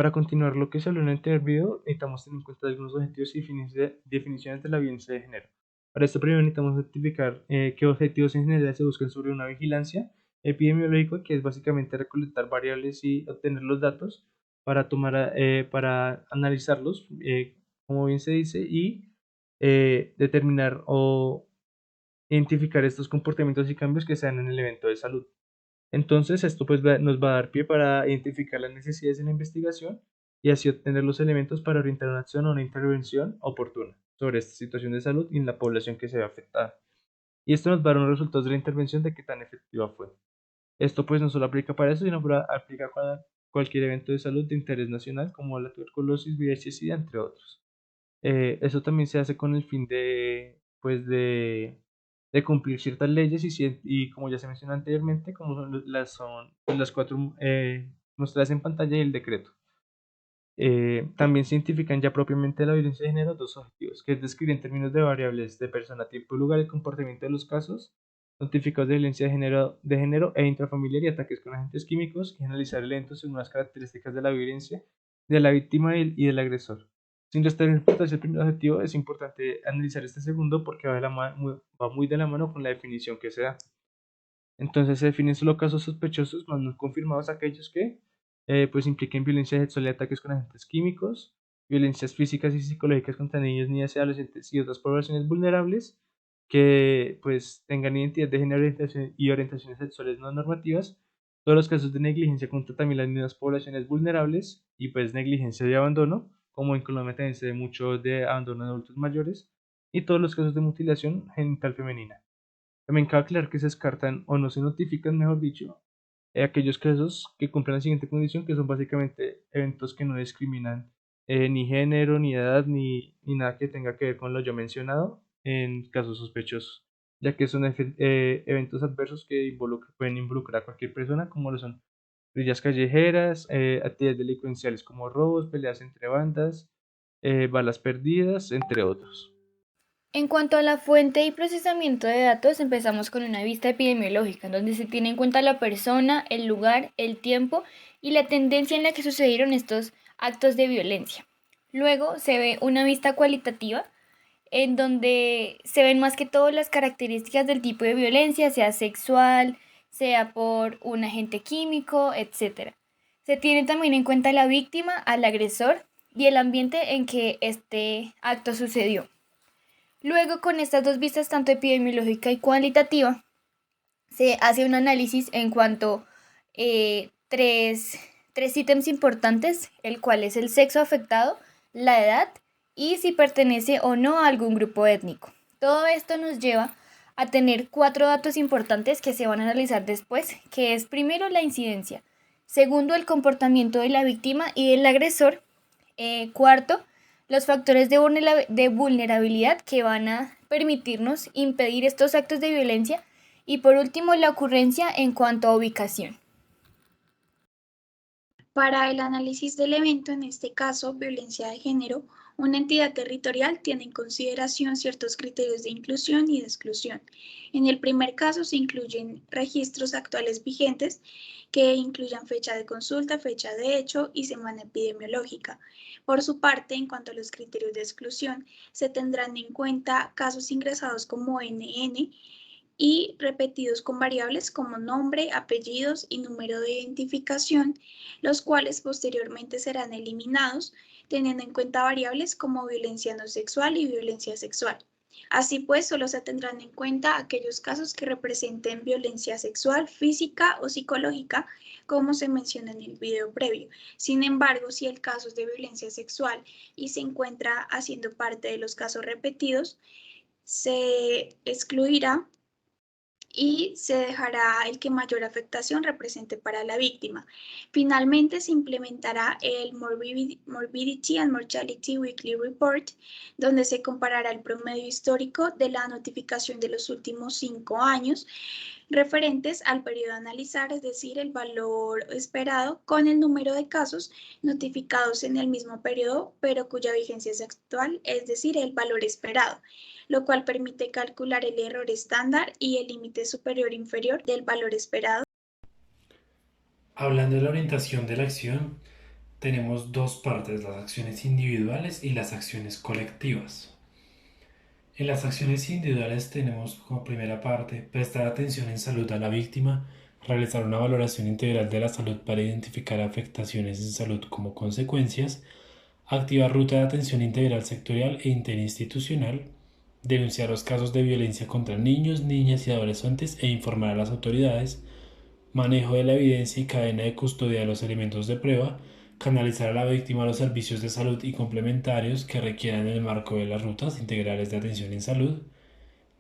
para continuar lo que se habló en el anterior video, necesitamos tener en cuenta algunos objetivos y definiciones de la violencia de género. Para esto primero necesitamos identificar qué objetivos en general se buscan sobre una vigilancia epidemiológica, que es básicamente recolectar variables y obtener los datos para para analizarlos, como bien se dice, y determinar o identificar estos comportamientos y cambios que se dan en el evento de salud. Entonces, esto pues nos va a dar pie para identificar las necesidades en la investigación y así obtener los elementos para orientar una acción o una intervención oportuna sobre esta situación de salud y en la población que se ve afectada. Y esto nos va a dar unos resultados de la intervención de qué tan efectiva fue. Esto pues no solo aplica para eso, sino aplica para cualquier evento de salud de interés nacional como la tuberculosis, VIH y SIDA, entre otros. Eso también se hace con el fin de cumplir ciertas leyes y como ya se mencionó anteriormente, como son pues, las cuatro mostradas en pantalla y el decreto. También se identifican ya propiamente la violencia de género dos objetivos, que es describir en términos de variables de persona, tiempo y lugar el comportamiento de los casos notificados de violencia de género e intrafamiliar y ataques con agentes químicos y analizar elementos según las características de la violencia de la víctima y del agresor. Sin restar importancia al primer objetivo, es importante analizar este segundo porque va muy de la mano con la definición que se da. Entonces se definen solo casos sospechosos, más no confirmados aquellos que pues impliquen violencia sexual y ataques con agentes químicos, violencias físicas y psicológicas contra niños, niñas y adolescentes y otras poblaciones vulnerables que pues tengan identidad de género y orientaciones sexuales no normativas, todos los casos de negligencia contra también las mismas poblaciones vulnerables y pues negligencia de abandono, como en Colombia también se ve mucho de abandono de adultos mayores, y todos los casos de mutilación genital femenina. También cabe aclarar que se descartan o no se notifican, mejor dicho, aquellos casos que cumplen la siguiente condición, que son básicamente eventos que no discriminan ni género, ni edad, ni nada que tenga que ver con lo yo mencionado en casos sospechosos, ya que son eventos adversos que pueden involucrar a cualquier persona, como lo son rillas callejeras, actividades delincuenciales como robos, peleas entre bandas, balas perdidas, entre otros. En cuanto a la fuente y procesamiento de datos, empezamos con una vista epidemiológica, donde se tiene en cuenta la persona, el lugar, el tiempo y la tendencia en la que sucedieron estos actos de violencia. Luego se ve una vista cualitativa, en donde se ven más que todo las características del tipo de violencia, sea sexual, sea por un agente químico, etc. Se tiene también en cuenta la víctima, al agresor y el ambiente en que este acto sucedió. Luego, con estas dos vistas, tanto epidemiológica y cualitativa, se hace un análisis en cuanto tres ítems importantes, el cual es el sexo afectado, la edad y si pertenece o no a algún grupo étnico. Todo esto nos lleva a tener cuatro datos importantes que se van a analizar después, que es primero la incidencia, segundo el comportamiento de la víctima y del agresor, cuarto los factores de vulnerabilidad que van a permitirnos impedir estos actos de violencia y por último la ocurrencia en cuanto a ubicación. Para el análisis del evento, en este caso violencia de género, una entidad territorial tiene en consideración ciertos criterios de inclusión y de exclusión. En el primer caso se incluyen registros actuales vigentes que incluyan fecha de consulta, fecha de hecho y semana epidemiológica. Por su parte, en cuanto a los criterios de exclusión, se tendrán en cuenta casos ingresados como NN y repetidos con variables como nombre, apellidos y número de identificación, los cuales posteriormente serán eliminados, teniendo en cuenta variables como violencia no sexual y violencia sexual. Así pues, solo se tendrán en cuenta aquellos casos que representen violencia sexual, física o psicológica, como se menciona en el video previo. Sin embargo, si el caso es de violencia sexual y se encuentra haciendo parte de los casos repetidos, se excluirá y se dejará el que mayor afectación represente para la víctima. Finalmente, se implementará el Morbidity and Mortality Weekly Report, donde se comparará el promedio histórico de la notificación de los últimos 5 años referentes al periodo a analizar, es decir, el valor esperado con el número de casos notificados en el mismo periodo, pero cuya vigencia es actual, es decir, el valor esperado, lo cual permite calcular el error estándar y el límite superior e inferior del valor esperado. Hablando de la orientación de la acción, tenemos dos partes, las acciones individuales y las acciones colectivas. En las acciones individuales tenemos como primera parte prestar atención en salud a la víctima, realizar una valoración integral de la salud para identificar afectaciones en salud como consecuencias, activar ruta de atención integral sectorial e interinstitucional, denunciar los casos de violencia contra niños, niñas y adolescentes e informar a las autoridades, manejo de la evidencia y cadena de custodia de los elementos de prueba, canalizar a la víctima a los servicios de salud y complementarios que requieran en el marco de las rutas integrales de atención en salud,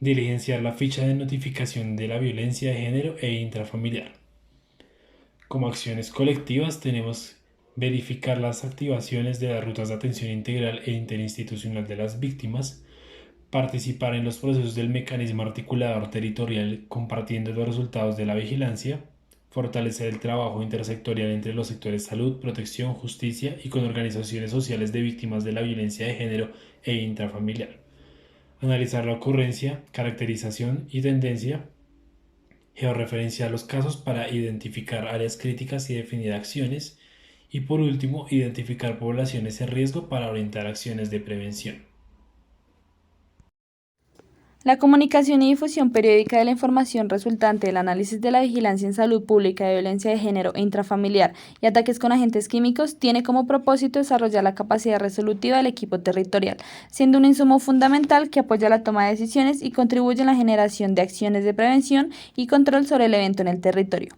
diligenciar la ficha de notificación de la violencia de género e intrafamiliar. Como acciones colectivas tenemos verificar las activaciones de las rutas de atención integral e interinstitucional de las víctimas, participar en los procesos del mecanismo articulador territorial compartiendo los resultados de la vigilancia, fortalecer el trabajo intersectorial entre los sectores salud, protección, justicia y con organizaciones sociales de víctimas de la violencia de género e intrafamiliar, analizar la ocurrencia, caracterización y tendencia, georreferenciar los casos para identificar áreas críticas y definir acciones, y por último, identificar poblaciones en riesgo para orientar acciones de prevención. La comunicación y difusión periódica de la información resultante del análisis de la vigilancia en salud pública de violencia de género e intrafamiliar y ataques con agentes químicos tiene como propósito desarrollar la capacidad resolutiva del equipo territorial, siendo un insumo fundamental que apoya la toma de decisiones y contribuye en la generación de acciones de prevención y control sobre el evento en el territorio.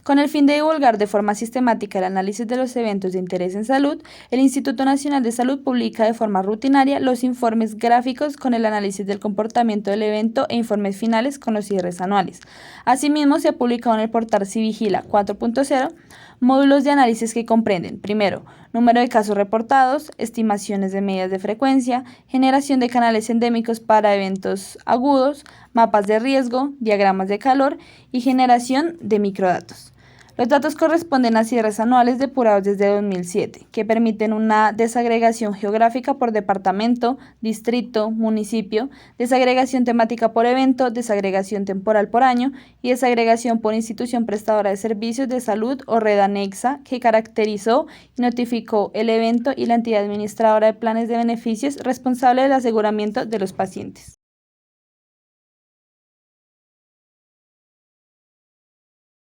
Con el fin de divulgar de forma sistemática el análisis de los eventos de interés en salud, el Instituto Nacional de Salud publica de forma rutinaria los informes gráficos con el análisis del comportamiento del evento e informes finales con los cierres anuales. Asimismo, se ha publicado en el portal Civigila 4.0 módulos de análisis que comprenden, primero, número de casos reportados, estimaciones de medidas de frecuencia, generación de canales endémicos para eventos agudos, mapas de riesgo, diagramas de calor y generación de microdatos. Los datos corresponden a cierres anuales depurados desde 2007, que permiten una desagregación geográfica por departamento, distrito, municipio, desagregación temática por evento, desagregación temporal por año y desagregación por institución prestadora de servicios de salud o red anexa que caracterizó y notificó el evento y la entidad administradora de planes de beneficios responsable del aseguramiento de los pacientes.